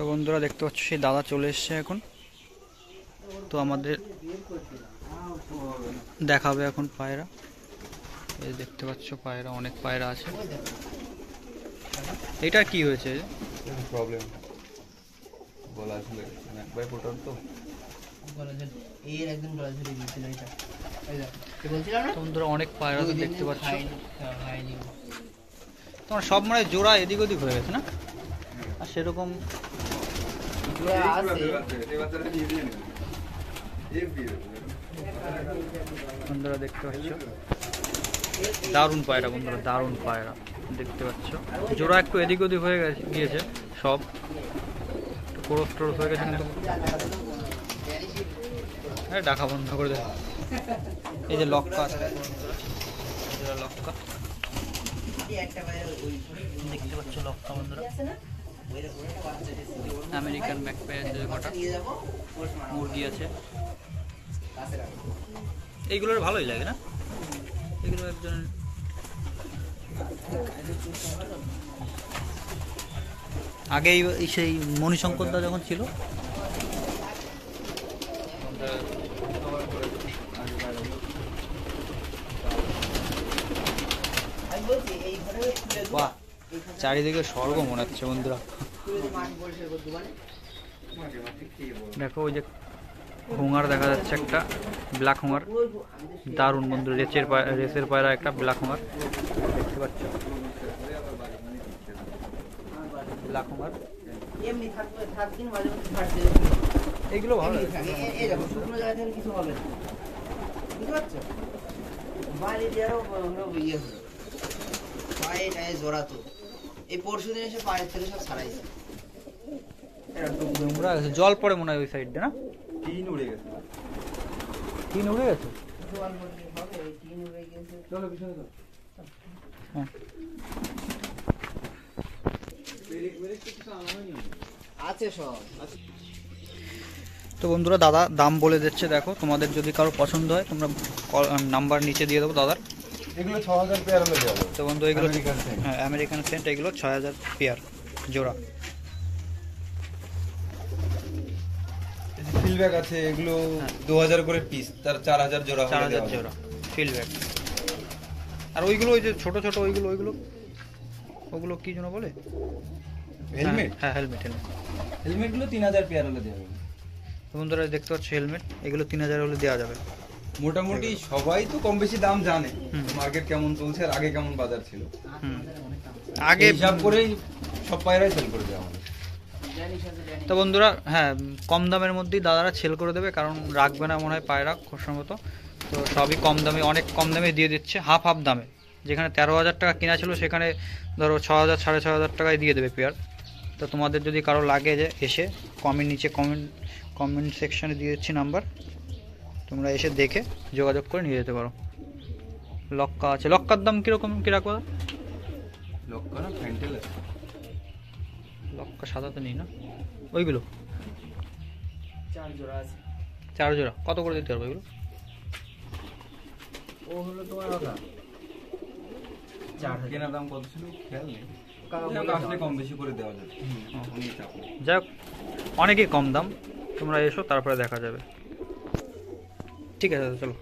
তো বন্ধুরা দেখতে পাচ্ছ সেই দাদা চলে এসছে এখন। তো আমাদের দেখাবে এখন পায়রা। এই দেখতে পাচ্ছ পায়রা, অনেক পায়রা আছে। এটা কি হয়েছে? প্রবলেম গলা ঝুলে একবার পোটার তো গলা ঝুলে এর একদম গলা ঝুলে গিয়েছিল। এটা কি বলছিলাম না বন্ধুরা অনেক পায়রা তো দেখতে পাচ্ছ। তোমার সব মানে জোড়া এদিক ওদিক হয়ে গেছে না? আর সেরকম বন্ধুরা দেখতে পাচ্ছ দারুণ পায়রা। বন্ধুরা দারুণ পায়রা দেখতে পাচ্ছ। জোড়া একটু এদিক ওদিক হয়ে গিয়েছে, সব ক্রস টরস হয়ে গেছে, কিন্তু হ্যাঁ ডাকা বন্ধ করে দেয়। এই যে লক্কা আছে, লক্কা দেখতে পাচ্ছ, লক্কা বন্ধুরা। আমেরিকান ম্যাকপাই আছে কটা, মুরগি আছে। এইগুলোর ভালোই লাগে না? এগুলো একজন আগে সেই মণিশঙ্কর দা যখন ছিল, বাহ চারিদিকে স্বর্গ মনে হচ্ছে বন্ধুরা। দেখো ওই যে হোঙার দেখা যাচ্ছে, একটা ব্ল্যাক হোঙার, দারুণ বন্ধু। রেসের পায়রা একটা ব্ল্যাক হোঙার দেখতে পাচ্ছ, ব্ল্যাক হোঙার। এইগুলো ভালো শুকনো জায়গা থেকে কিছু হবে না, বুঝতে পারছো? বাইরে দিয়েও ইয়ে হলো পায়ে টায়ে জোড়া। তো এই পরশু দিন এসে পায়ের থেকে সব ছাড়াইছে। জল পড়ে মনে হয় ওই সাইডে না? টিন উড়ে গেছে। টিন উড়ে গেছে? চলো পিছনে চলো। হ্যাঁ আছে সব। তো বন্ধুরা দাদা দাম বলে দিচ্ছে, দেখো তোমাদের যদি কারো পছন্দ হয় তোমরা নাম্বার নিচে দিয়ে দেবো দাদার। এগুলো 6000 পেয়ার হলে যাবে। তো বন্ধু এগুলো হ্যাঁ আমেরিকান সেন্ট, এগুলো 6000 পেয়ার জোড়া। ফিলব্যাক আছে, এগুলো 2000 করে পিস, তার 4000 জোড়া। 4000 জোড়া ফিলব্যাক। আর ওইগুলো ওই যে ছোট ছোট ওইগুলো ওগুলো কি যেন বলে? হেলমেট। হ্যাঁ হেলমেট। হেলমেটগুলো 3000 পেয়ার হলে দেওয়া যাবে। বন্ধুরা দেখতে পাচ্ছ হেলমেট, এগুলো 3000 হলে দেওয়া যাবে। মোটামুটি সবাই তো কম বেশি দাম জানে, মার্কেট কেমন চলছে আর আগে কেমন বাজার ছিল। আগে হিসাব করেই সব পায়রাই সেল করে দেওয়া হবে। তো বন্ধুরা হ্যাঁ কম দামের মধ্যেই দাদারা সেল করে দেবে, কারণ রাখবে না মনে হয় পায়রা খুব সম্ভবত। তো সবই কম দামে, অনেক কম দামে দিয়ে দিচ্ছে, হাফ হাফ দামে। যেখানে 13,000 টাকা কেনা ছিল সেখানে ধরো 6000 6500 টাকায় দিয়ে দেবে পেয়ার। তো তোমাদের যদি কারো লাগে যে এসে নিচে কমেন্ট সেকশনে দিয়ে দিচ্ছি নাম্বার, তোমরা এসে দেখে যোগাযোগ করে নিয়ে যেতে পারো। লক্কা আছে, লক্কার দাম কীরকম কী রাখবো? লক্কা না ফ্যান্টেল আছে। লক্কা সাদা তো নেই না? ওইগুলো 4 জোড়া আছে। 4 জোড়া কত করে দিতে পারবো ওইগুলো? ও হলো তোমার কথা 4000 কেনা দাম কত ছিল খেয়াল নেই, আসলে কম বেশি করে দেওয়া যাবে। যাই হোক অনেকই কম দাম, তোমরা এসো তারপরে দেখা যাবে। ঠিক আছে চলো।